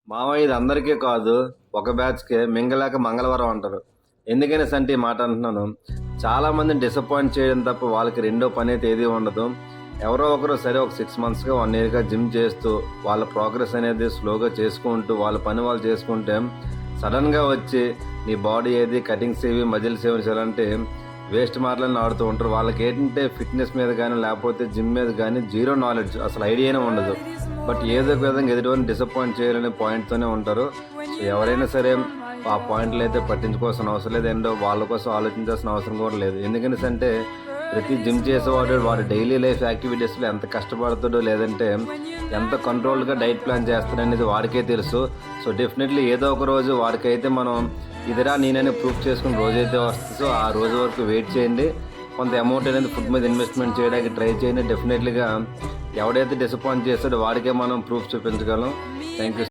మామయ్య ఇది అందరికీ కాదు. ఒక బ్యాచ్‌కే మింగలేక మంగళవారం అంటారు. ఎందుకనేసి అంటే ఈ మాట అంటున్నాను. చాలామందిని డిసప్పాయింట్ చేయడం తప్ప వాళ్ళకి రెండో పనైతే ఏది ఉండదు. ఎవరో ఒకరు సరే ఒక 6 మంత్స్‌గా, 1 ఇయర్‌గా జిమ్ చేస్తూ వాళ్ళ ప్రోగ్రెస్ అనేది స్లోగా చేసుకుంటూ వాళ్ళ పని వాళ్ళు చేసుకుంటే సడన్‌గా వచ్చి నీ బాడీ ఏది కటింగ్స్ ఏవి మజిల్స్ ఏవి చేయాలంటే వేస్ట్ మాటలన్నీ ఆడుతూ ఉంటారు. వాళ్ళకేంటంటే ఫిట్‌నెస్ మీద గానీ లేకపోతే జిమ్ మీద గానీ జీరో నాలెడ్జ్ అసలు ఐడియానే ఉండదు. బట్ ఏదో ఒక విధంగా ఎదుటివారిని డిసప్పాయింట్ చేయాలనే పాయింట్‌తోనే ఉంటారు. సో ఎవరైనా సరే ఆ పాయింట్లు అయితే పట్టించుకోవాల్సిన అవసరం లేదు. అండ్ వాళ్ళ కోసం ఆలోచించాల్సిన అవసరం కూడా లేదు. ఎందుకనేసంటే ప్రతి జిమ్ చేసేవాడు వాడి డైలీ లైఫ్ యాక్టివిటీస్‌లో ఎంత కష్టపడతాడో లేదంటే ఎంత కంట్రోల్డ్‌గా డైట్ ప్లాన్ చేస్తాడనేది వాడికే తెలుసు. సో డెఫినెట్‌లీ ఏదో ఒక రోజు వాడికైతే మనం ఇదిరా నేనని ప్రూఫ్ చేసుకునే రోజైతే వస్తది. సో ఆ రోజు వరకు వెయిట్ చేయండి. కొంత అమౌంట్ అనేది ఫుడ్ మీద ఇన్వెస్ట్‌మెంట్ చేయడానికి ట్రై చేయండి. డెఫినెట్‌లీగా ఎవడైతే డిసప్పాయింట్ చేస్తాడో వాడికే మనం ప్రూఫ్ చూపించగలం. Thank you.